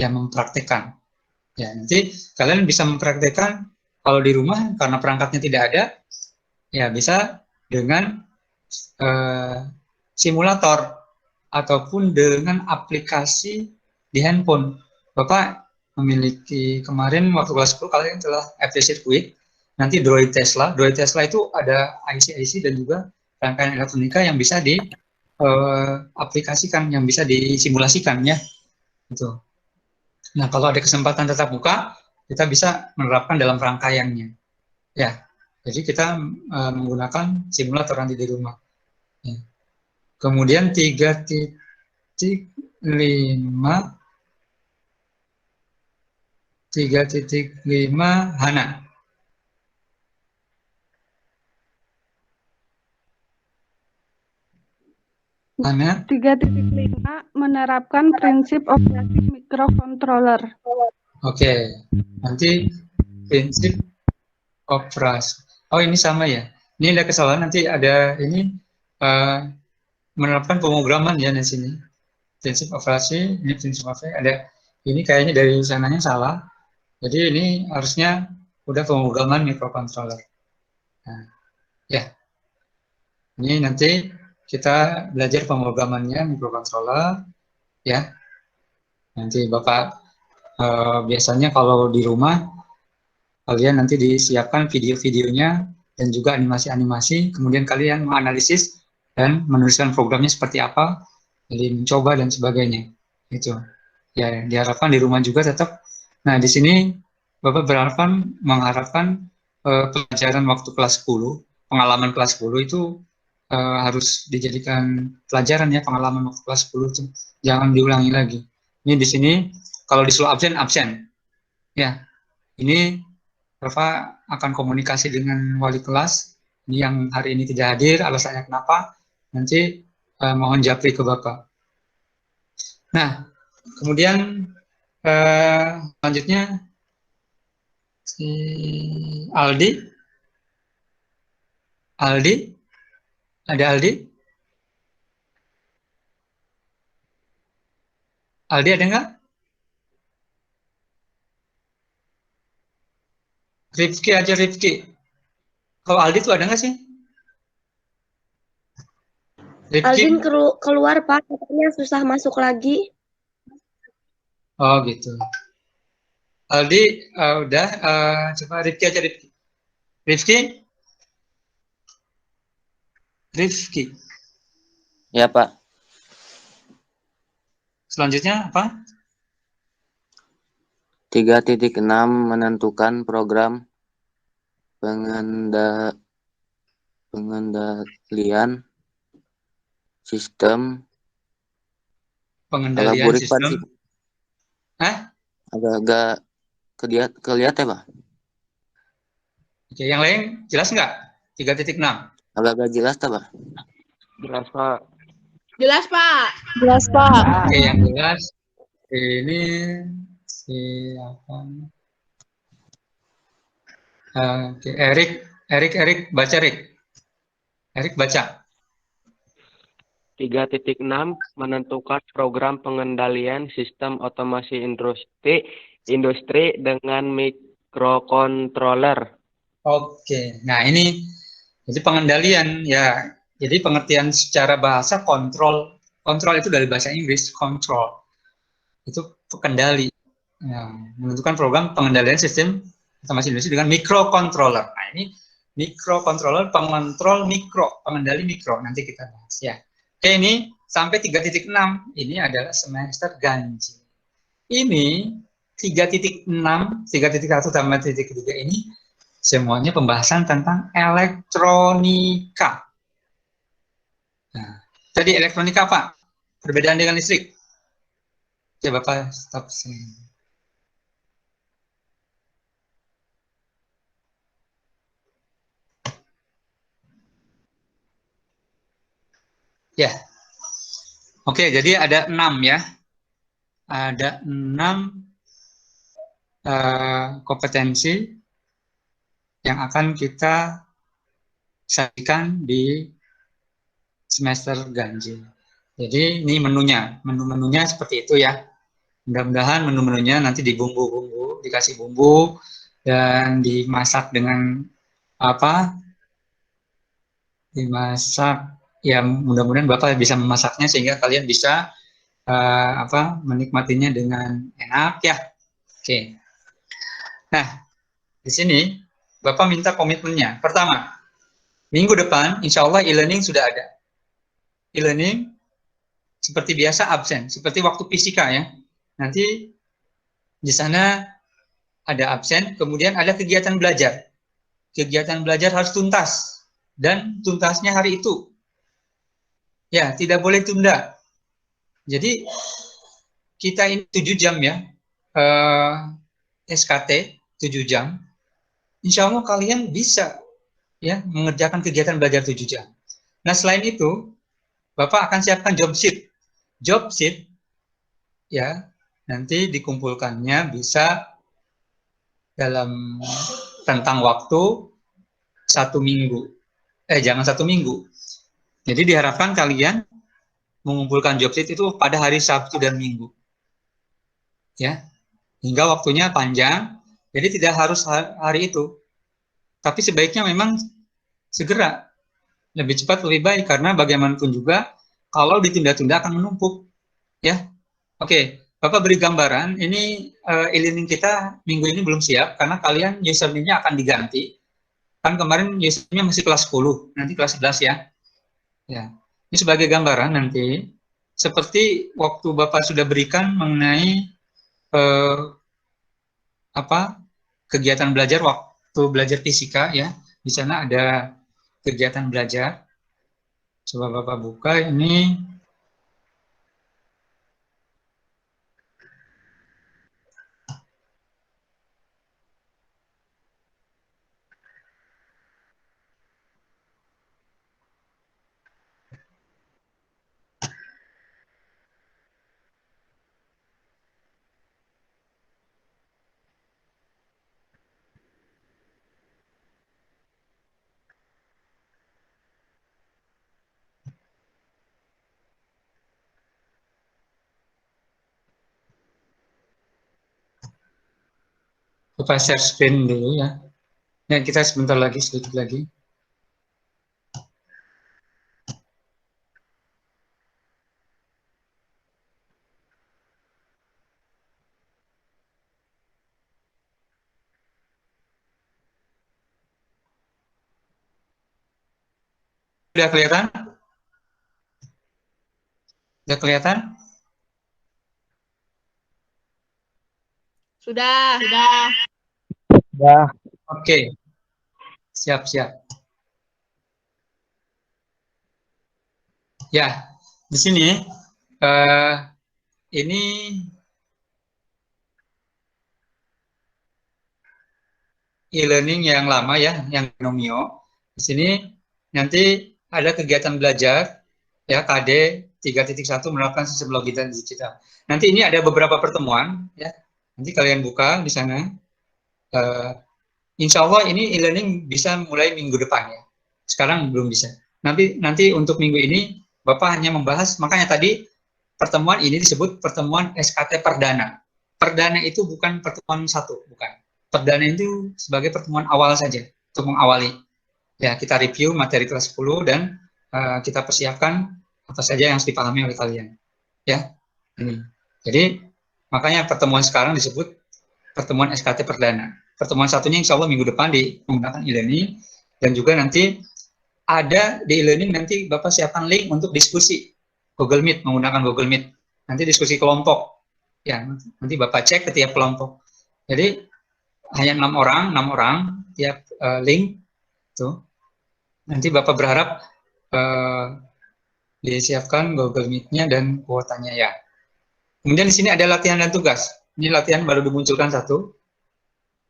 yang mempraktekkan. Ya, nanti kalian bisa mempraktekkan kalau di rumah karena perangkatnya tidak ada, ya bisa dengan simulator ataupun dengan aplikasi di handphone. Bapak memiliki kemarin waktu kelas 10 kalian telah FP Circuit, nanti Droid Tesla. Droid Tesla itu ada IC-IC dan juga rangkaian elektronika yang bisa diaplikasikan, yang bisa disimulasikan ya. Gitu. Nah, kalau ada kesempatan tatap muka, kita bisa menerapkan dalam rangkaiannya. Ya, jadi kita menggunakan simulator nanti di rumah. Ya. Kemudian 3.5 Hana. Hana. 3.5 menerapkan prinsip operasi microcontroller. Oke, nanti prinsip operasi. Oh, ini sama ya. Ini ada kesalahan, nanti ada ini menerapkan pemrograman ya di sini. Prinsip operasi, ini prinsip operasi, ada ini kayaknya dari sananya salah. Jadi ini harusnya udah pemrograman microcontroller. Nah, ya. Ini nanti kita belajar pemrogramannya microcontroller ya. Nanti Bapak biasanya kalau di rumah kalian nanti disiapkan video-videonya dan juga animasi-animasi, kemudian kalian menganalisis dan menuliskan programnya seperti apa, jadi mencoba dan sebagainya. Itu ya, diharapkan di rumah juga tetap. Nah, di sini Bapak mengharapkan pelajaran waktu kelas 10, pengalaman kelas 10 itu harus dijadikan pelajaran ya, pengalaman waktu kelas 10 itu jangan diulangi lagi. Ini di sini kalau disuruh absen. Ya, ini Bapak akan komunikasi dengan wali kelas. Ini yang hari ini tidak hadir, alasannya kenapa? Nanti mohon japri ke Bapak. Nah, kemudian selanjutnya si Aldi, ada Aldi? Aldi ada nggak? Rifki aja Rifki. Kalau Aldi tuh ada nggak sih? Rifki? Aldin keluar, Pak. Katanya susah masuk lagi. Oh gitu. Aldi udah, coba Rifki aja Rifki. Rifki. Ya, Pak. Selanjutnya apa? 3.6 menentukan program pengendalian sistem. Agak burik, Pak. Sistem. Hah? Agak kelihat ya, Pak? Oke, yang lain jelas nggak? 3.6. Agak jelas, Pak? Jelas, Pak. Jelas, Pak. Jelas, Pak. Oke, yang jelas ini siapa? Oke, Erik baca Erik. Erik baca. 3.6 menentukan program pengendalian sistem otomasi industri dengan mikrokontroler. Oke, nah ini jadi pengendalian ya. Jadi pengertian secara bahasa kontrol itu dari bahasa Inggris control. Itu kendali. Ya, menentukan program pengendalian sistem otomasi industri dengan mikrokontroler. Nah, ini mikrokontroler pengontrol mikro, pengendali mikro. Nanti kita bahas ya. Oke, ini sampai 3.6. Ini adalah semester ganjil. Ini 3.6, 3.1 tambah 3.3 ini semuanya pembahasan tentang elektronika. Nah, tadi elektronika apa? Perbedaan dengan listrik. Ya, Bapak stop sini. Ya. Oke, jadi ada 6 ya. Ada 6 kompetensi yang akan kita sajikan di semester ganjil. Jadi ini menu-menunya seperti itu ya. Mudah-mudahan menu-menunya nanti dibumbu-bumbu, dikasih bumbu dan dimasak dengan apa? Dimasak ya, mudah-mudahan Bapak bisa memasaknya sehingga kalian bisa menikmatinya dengan enak ya. Oke. Nah, di sini Bapak minta komitmennya. Pertama, minggu depan insya Allah e-learning sudah ada. E-learning seperti biasa absen, seperti waktu fisika ya. Nanti di sana ada absen, kemudian ada kegiatan belajar. Kegiatan belajar harus tuntas dan tuntasnya hari itu. Ya, tidak boleh tunda. Jadi kita ini 7 jam ya, SKT 7 jam. Insya Allah kalian bisa ya mengerjakan kegiatan belajar 7 jam. Nah, selain itu, Bapak akan siapkan job sheet. Job sheet ya, nanti dikumpulkannya bisa dalam tentang waktu 1 minggu. Jangan 1 minggu. Jadi diharapkan kalian mengumpulkan job sheet itu pada hari Sabtu dan Minggu. Ya. Hingga waktunya panjang, jadi tidak harus hari itu. Tapi sebaiknya memang segera. Lebih cepat lebih baik, karena bagaimanapun juga kalau ditunda-tunda akan menumpuk. Ya. Oke, Bapak beri gambaran, ini e-learning kita minggu ini belum siap karena kalian username-nya akan diganti. Kan kemarin username-nya masih kelas 10, nanti kelas 11 ya. Ya. Ini sebagai gambaran nanti seperti waktu Bapak sudah berikan mengenai kegiatan belajar waktu belajar fisika ya. Di sana ada kegiatan belajar. Coba Bapak buka ini. Bapak share screen dulu ya. Dan kita sebentar lagi, sedikit lagi. Sudah kelihatan? Sudah kelihatan? Sudah. Ya, Oke. Siap-siap. Ya, di sini ini e-learning yang lama ya, yang Nomio. Di sini nanti ada kegiatan belajar ya KD 3.1 menerapkan sistem logika digital. Nanti ini ada beberapa pertemuan ya. Nanti kalian buka di sana. Insya Allah ini e-learning bisa mulai minggu depan ya. Sekarang belum bisa. Nanti untuk minggu ini Bapak hanya membahas, makanya tadi pertemuan ini disebut pertemuan SKT Perdana. Perdana itu bukan pertemuan satu, bukan. Perdana itu sebagai pertemuan awal saja, untuk mengawali. Ya, kita review materi kelas 10 dan kita persiapkan apa saja yang harus dipahami oleh kalian. Ya, ini. Jadi, makanya pertemuan sekarang disebut pertemuan SKT Perdana. Pertemuan satunya insya Allah minggu depan menggunakan e-learning, dan juga nanti ada di e-learning nanti Bapak siapkan link untuk diskusi Google Meet, menggunakan Google Meet. Nanti diskusi kelompok. Ya, nanti Bapak cek ke tiap kelompok. Jadi, hanya 6 orang tiap link tuh. Nanti Bapak berharap disiapkan Google Meet-nya dan kuotanya ya. Kemudian di sini ada latihan dan tugas. Ini latihan baru dimunculkan satu.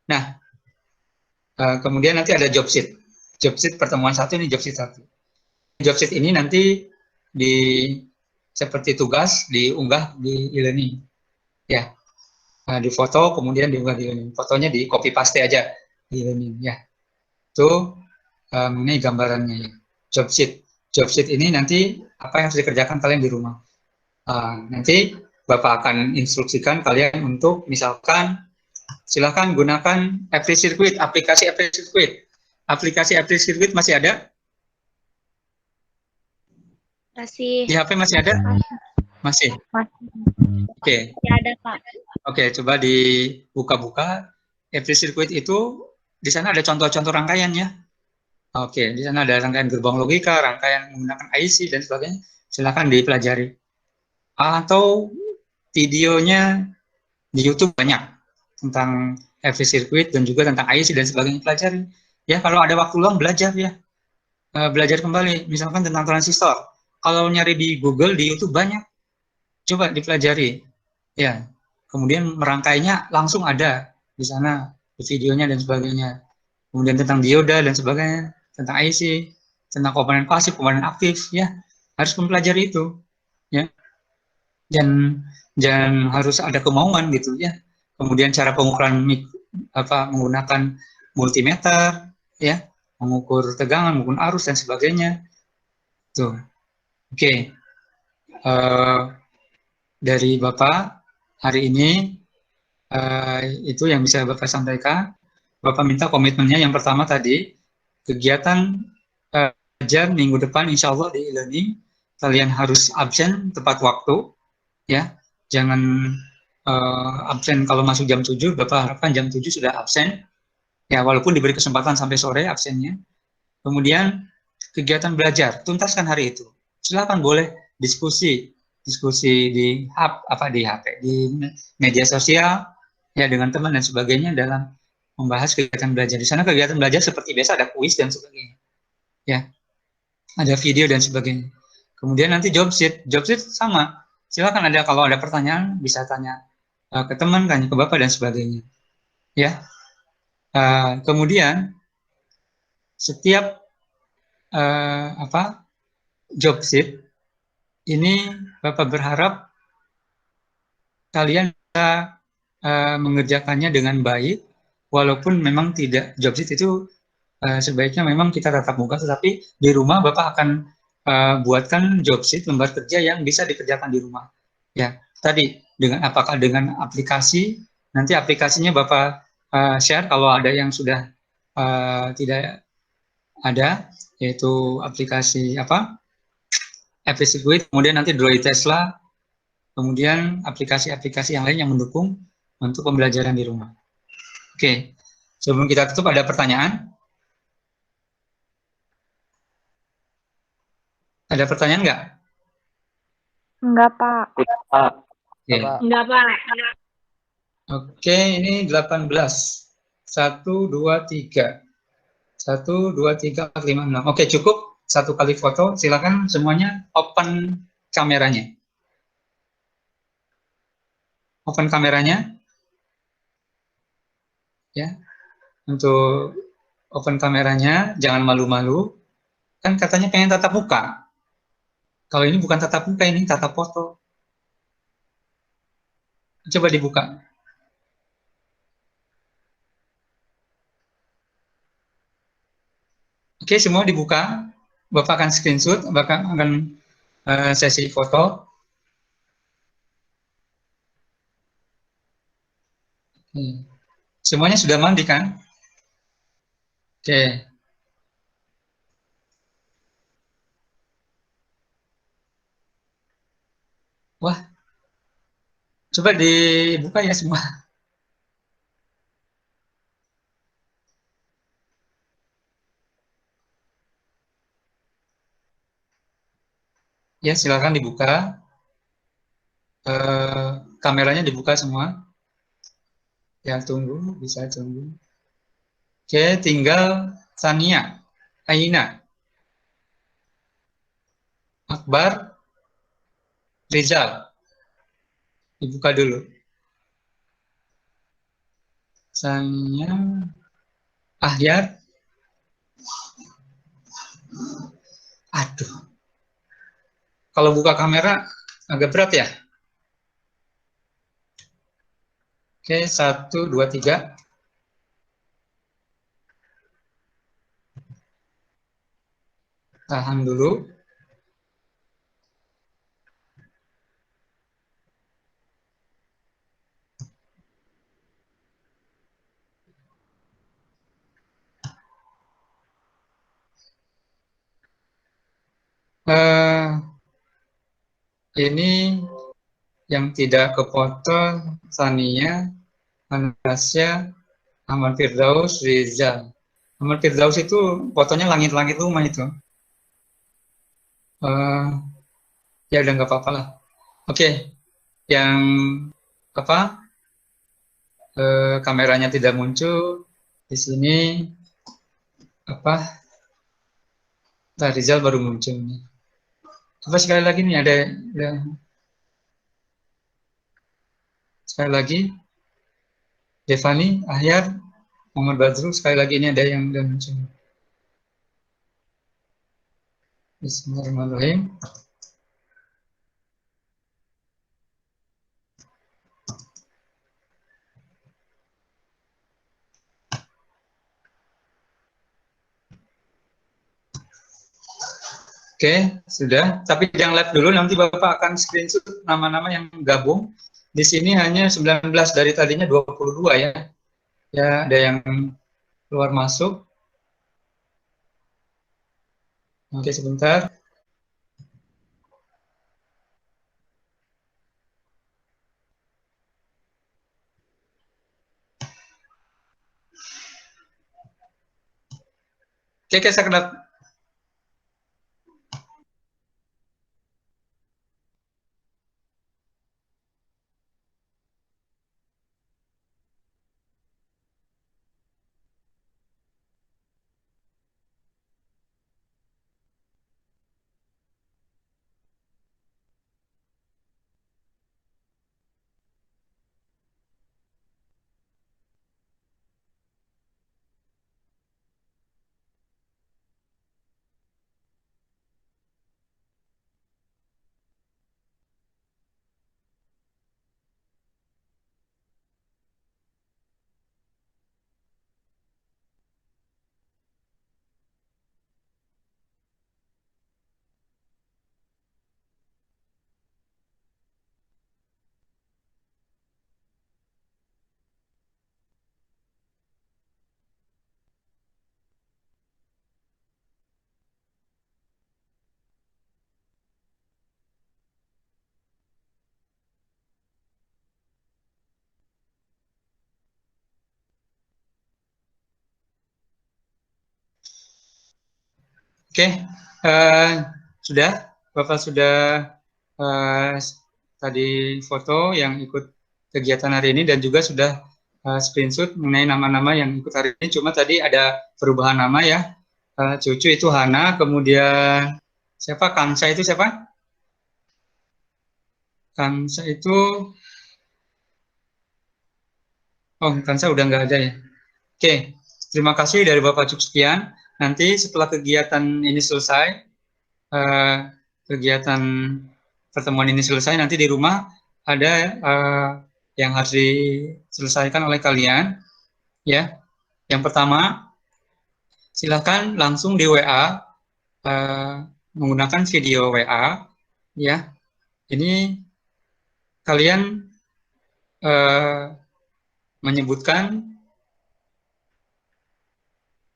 Nah, kemudian nanti ada job sheet. Job sheet pertemuan satu ini job sheet satu. Job sheet ini nanti seperti tugas diunggah di e-learning. Ya. Di foto, kemudian diunggah di e-learning. Fotonya di copy paste aja di e-learning ya. Itu ini gambarannya ya. Job sheet ini nanti apa yang harus dikerjakan kalian di rumah. Nanti Bapak akan instruksikan kalian untuk misalkan silakan gunakan AppleCircuit, aplikasi AppleCircuit. Aplikasi AppleCircuit masih ada? Masih. Di HP masih ada? Masih. Oke. Masih ada, Pak. Oke, coba dibuka-buka. AppleCircuit itu di sana ada contoh-contoh rangkaiannya. Oke, di sana ada rangkaian gerbang logika, rangkaian menggunakan IC dan sebagainya. Silakan dipelajari. Atau videonya di YouTube banyak tentang AppleCircuit dan juga tentang IC dan sebagainya, pelajari. Ya, kalau ada waktu luang belajar ya. Belajar kembali, misalkan tentang transistor. Kalau nyari di Google, di YouTube banyak. Coba dipelajari. Ya. Kemudian merangkainya langsung ada di sana, di videonya dan sebagainya. Kemudian tentang dioda dan sebagainya, tentang IC, tentang komponen pasif, komponen aktif, ya. Harus mempelajari itu. Ya. Dan harus ada kemauan gitu ya. Kemudian cara pengukuran menggunakan multimeter ya, mengukur tegangan, mengukur arus dan sebagainya. Tuh. Oke. Dari Bapak hari ini itu yang bisa Bapak sampaikan. Bapak minta komitmennya yang pertama tadi, kegiatan belajar minggu depan insya Allah di e-learning, kalian harus absen tepat waktu. Ya, jangan absen kalau masuk jam 7, Bapak harapkan jam 7 sudah absen. Ya, walaupun diberi kesempatan sampai sore absennya. Kemudian kegiatan belajar, tuntaskan hari itu. Silakan boleh diskusi di HP, di media sosial ya dengan teman dan sebagainya dalam membahas kegiatan belajar. Di sana kegiatan belajar seperti biasa ada kuis dan sebagainya. Ya. Ada video dan sebagainya. Kemudian nanti job sheet sama. Silakan kalau ada pertanyaan bisa tanya ke teman, tanya ke Bapak dan sebagainya. Ya. Kemudian setiap job sheet ini Bapak berharap kalian bisa mengerjakannya dengan baik, walaupun memang tidak job sheet itu sebaiknya memang kita tatap muka, tetapi di rumah Bapak akan buatkan job sheet lembar kerja yang bisa dikerjakan di rumah. Ya, tadi apakah dengan aplikasi, nanti aplikasinya Bapak share kalau ada yang sudah tidak ada, yaitu aplikasi FSQuid, kemudian nanti Droid Tesla, kemudian aplikasi-aplikasi yang lain yang mendukung untuk pembelajaran di rumah. Oke, sebelum kita tutup ada pertanyaan? Ada pertanyaan nggak? Enggak, Pak. Pak. Oke. Enggak, Pak. Oke, ini 18. 1, 2, 3. 1, 2, 3, 4, 5, 6. Oke, cukup. Satu kali foto. Silakan semuanya open kameranya. Open kameranya. Ya. Untuk open kameranya, jangan malu-malu. Kan katanya pengen tatap muka. Kalau ini bukan tatap muka, ini tatap foto. Coba dibuka. Oke, semua dibuka. Bapak akan screenshot, Bapak akan sesi foto. Semuanya sudah mandi kan? Oke. Wah, coba dibuka ya semua. Ya, silakan dibuka. Kameranya dibuka semua. Ya, tunggu, bisa tunggu. Oke, tinggal Sania, Aina, Akbar, Rizal. Dibuka dulu. Sania, Ahyar. Aduh. Kalau buka kamera agak berat ya. Oke, 1, 2, 3. Tahan dulu. Ini yang tidak kepotong Sania, Anasya, Ahmad Firdaus, Rizal. Ahmad Firdaus itu fotonya langit-langit rumah itu. Ya udah nggak apa-apa lah. Oke, yang apa? Kameranya tidak muncul di sini. Apa? Nah, Rizal baru muncul nih. Coba sekali lagi nih ada sekali lagi. Devani, Ahyar, Muhammad Badru, sekali lagi ini ada yang udah muncul. Bismillahirrahmanirrahim. Oke, sudah. Tapi jangan live dulu, nanti Bapak akan screenshot nama-nama yang gabung. Di sini hanya 19, dari tadinya 22 ya. Ya, ada yang keluar masuk. Oke, sebentar. Oke, saya kenal. Oke, sudah, Bapak sudah tadi foto yang ikut kegiatan hari ini dan juga sudah screenshot mengenai nama-nama yang ikut hari ini. Cuma tadi ada perubahan nama ya. Cucu itu Hana, kemudian siapa? Kansa itu siapa? Kansa itu, oh Kansa udah nggak ada ya. Oke, terima kasih dari Bapak cukup sekian. Nanti setelah kegiatan ini selesai, kegiatan pertemuan ini selesai, nanti di rumah ada yang harus diselesaikan oleh kalian. Ya, yang pertama, silakan langsung di WA menggunakan video WA. Ya, ini kalian menyebutkan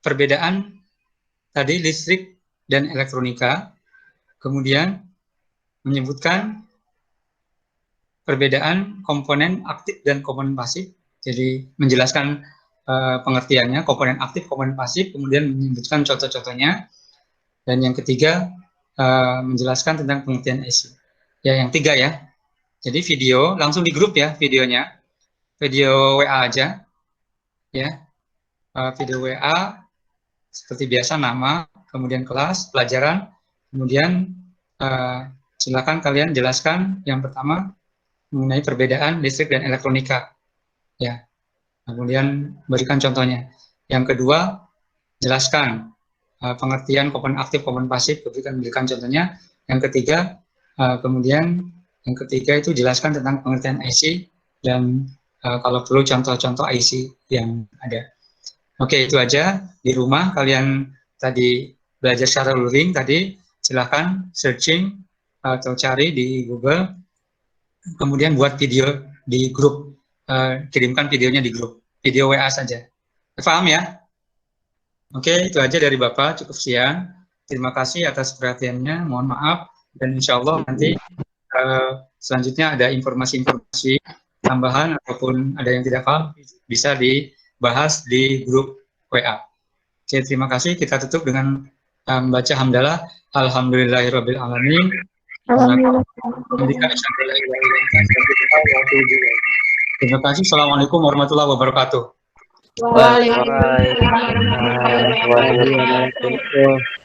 perbedaan tadi listrik dan elektronika, kemudian menyebutkan perbedaan komponen aktif dan komponen pasif, jadi menjelaskan pengertiannya, komponen aktif, komponen pasif, kemudian menyebutkan contoh-contohnya, dan yang ketiga menjelaskan tentang pengertian IC. Ya, yang tiga ya. Jadi video langsung di grup ya videonya, video WA aja, ya, video WA seperti biasa, nama, kemudian kelas, pelajaran, kemudian silakan kalian jelaskan yang pertama mengenai perbedaan listrik dan elektronika, ya. Kemudian berikan contohnya. Yang kedua, jelaskan pengertian komponen aktif, komponen pasif, berikan contohnya. Yang ketiga, kemudian yang ketiga itu jelaskan tentang pengertian IC dan kalau perlu contoh-contoh IC yang ada. Oke, itu aja. Di rumah kalian tadi belajar secara luring tadi, silahkan searching atau cari di Google, kemudian buat video di grup, kirimkan videonya di grup, video WA saja. Paham ya? Oke, itu aja dari Bapak, cukup sekian. Terima kasih atas perhatiannya, mohon maaf, dan insya Allah nanti selanjutnya ada informasi-informasi tambahan ataupun ada yang tidak paham bisa dibahas di grup WA. Oke, terima kasih. Kita tutup dengan membaca hamdalah. Alhamdulillahirabbil alamin. Terima kasih. Assalamualaikum warahmatullahi wabarakatuh. Waalaikumsalam.